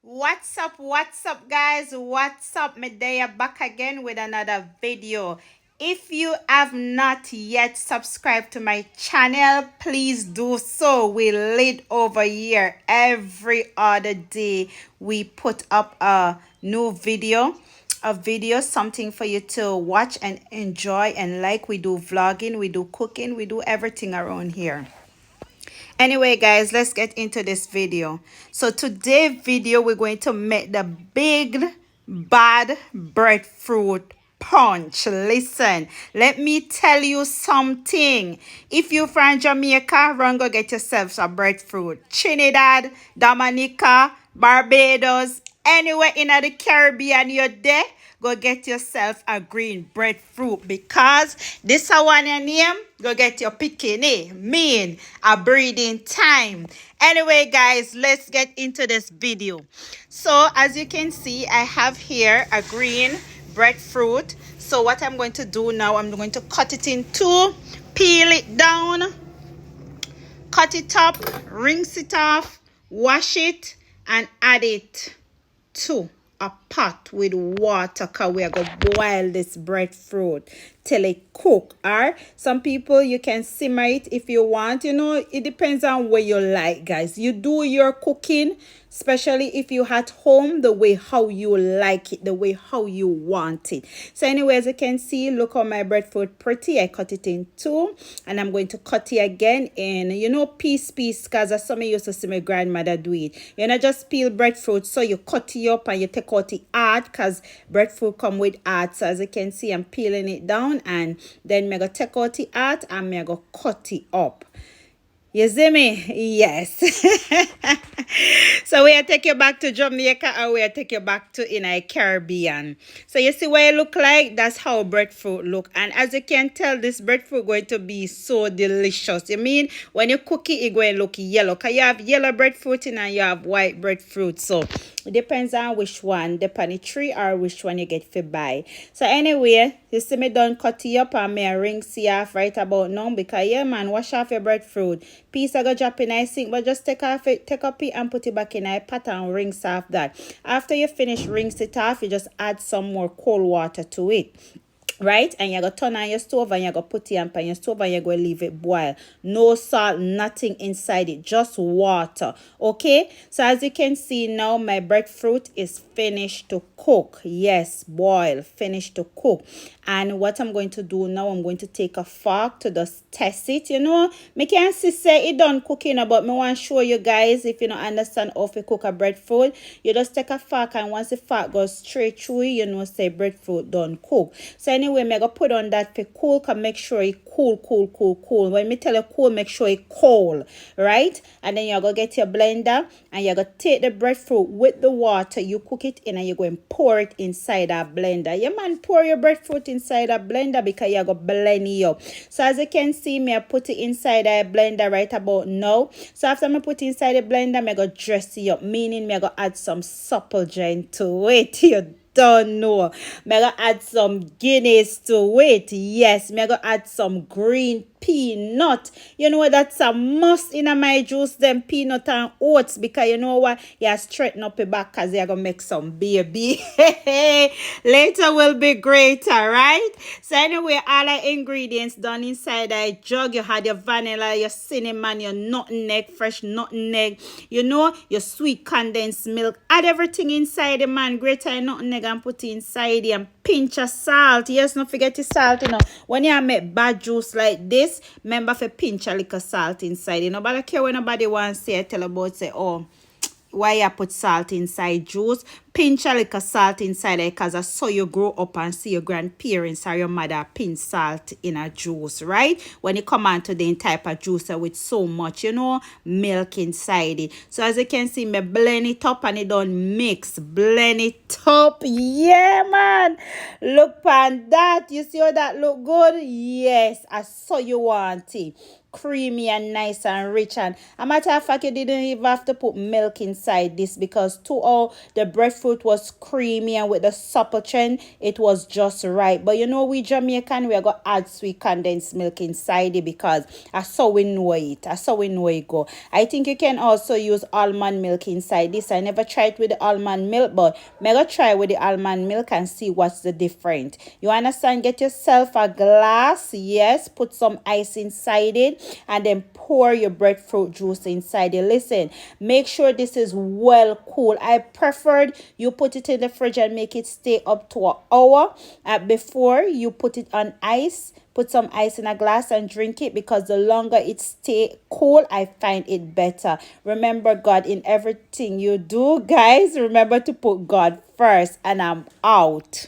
What's up, guys? What's up? Medea back again with another video. If you have not yet subscribed to my channel, please do so. We lit over here every other day. We put up a new video, something for you to watch and enjoy and like. We do vlogging, we do cooking, we do everything around here. Anyway, guys, let's get into this video. So today's video, we're going to make the big bad breadfruit punch. Listen, let me tell you something. If you from Jamaica, run go get yourself some breadfruit. Trinidad, Dominica, Barbados, anywhere in the Caribbean you're there, go get yourself a green breadfruit, because this one your name, go get your PICkNEY, mean a breeding time. Anyway, guys, let's get into this video. So as you can see, I have here a green breadfruit. So what I'm going to do now, I'm going to cut it in two, peel it down, cut it up, rinse it off, wash it, and add it to a pot with water, because we are going to boil this breadfruit till it cook. Or some people, you can simmer it if you want. It depends on what you like, guys. You do your cooking, especially if you at home, the way how you like it, the way how you want it. So anyway, as you can see, look how my breadfruit pretty. I cut it in two, and I'm going to cut it again in piece, because that's something I used to see my grandmother do it. Just peel breadfruit, so you cut it up and you take out the heart, because breadfruit come with heart. So as you can see, I'm peeling it down, and then I'm going to take out the heart and I'm going to cut it up. You see me? Yes. So we take you back to Jamaica, or we take you back to in a Caribbean. So you see what it look like? That's how breadfruit look. And as you can tell, this breadfruit going to be so delicious. You mean when you cook it, it going to look yellow. Because you have yellow breadfruit and you have white breadfruit. So it depends on which one, depend on the tree or which one you get for buy. So anyway, you see me done cut it up, and me rinse it off right about now, because yeah man, wash off your breadfruit. Piece I go drop in a sink, but just take up it and put it back in a pot and rinse off that. After you finish rinse it off, you just add some more cold water to it. Right, and you're going to turn on your stove, and you're going to put it on your stove, and you're going to leave it boil. No salt, nothing inside it, just water. Okay, so as you can see now, my breadfruit is finished to cook. Yes, boil, finished to cook. And what I'm going to do now, I'm going to take a fork to just test it. Me can't say it done cooking, but me want to show you guys, if you don't understand how to cook a breadfruit, you just take a fork, and once the fork goes straight through it, say breadfruit done cook. So anyway, me go put on that for cool, can make sure it cool. When me tell you cool, make sure it cold, right? And then you're going to get your blender, and you're going to take the breadfruit with the water, you cook it in, and you're going to pour it inside that blender. Yeah man, pour your breadfruit inside a blender, because you're going to blend it up. So as you can see, me I put it inside a blender right about now. So after me put it inside the blender, me go dress it up, meaning me go add some supple joint to it. You don't know. Me go add some Guinness to it. Yes, me go add some green peanut. You know what? That's a must in my juice, them peanut and oats, because you know what? You straighten up your back, because you're gonna make some baby. Later will be greater, right? So anyway, all the ingredients done inside a jug. You had your vanilla, your cinnamon, your nutmeg, fresh nutmeg, your sweet condensed milk. Add everything inside the man. Greater nutmeg and put it inside it, and pinch of salt. Yes, don't forget the salt. When you make bad juice like this, remember to pinch a little salt inside. But I care when nobody wants to say, tell about say, oh, why you put salt inside juice. Pinch a little salt inside it, because I saw you grow up and see your grandparents or your mother pinch salt in a juice, right? When you come on to the type of juice with so much, milk inside it. So as you can see, me blend it up, and it don't mix. Blend it up. Yeah, man. Look on that. You see how that look good? Yes, I saw you want it. creamy and nice and rich. And a matter of fact, you didn't even have to put milk inside this, because to all the breadfruit was creamy and with the supple trend, it was just right. But you know, we Jamaican, we are going to add sweet condensed milk inside it, because that's how we know it. That's how we know it go. I think you can also use almond milk inside this. I never tried with the almond milk, but I'm going to try with the almond milk and see what's the difference. You understand? Get yourself a glass. Yes, put some ice inside it and then pour your breadfruit juice inside it. Listen, make sure this is well cool. I preferred you put it in the fridge and make it stay up to an hour before you put it on ice. Put some ice in a glass and drink it, because the longer it stay cool, I find it better. Remember God in everything you do, guys. Remember to put God first. And I'm out.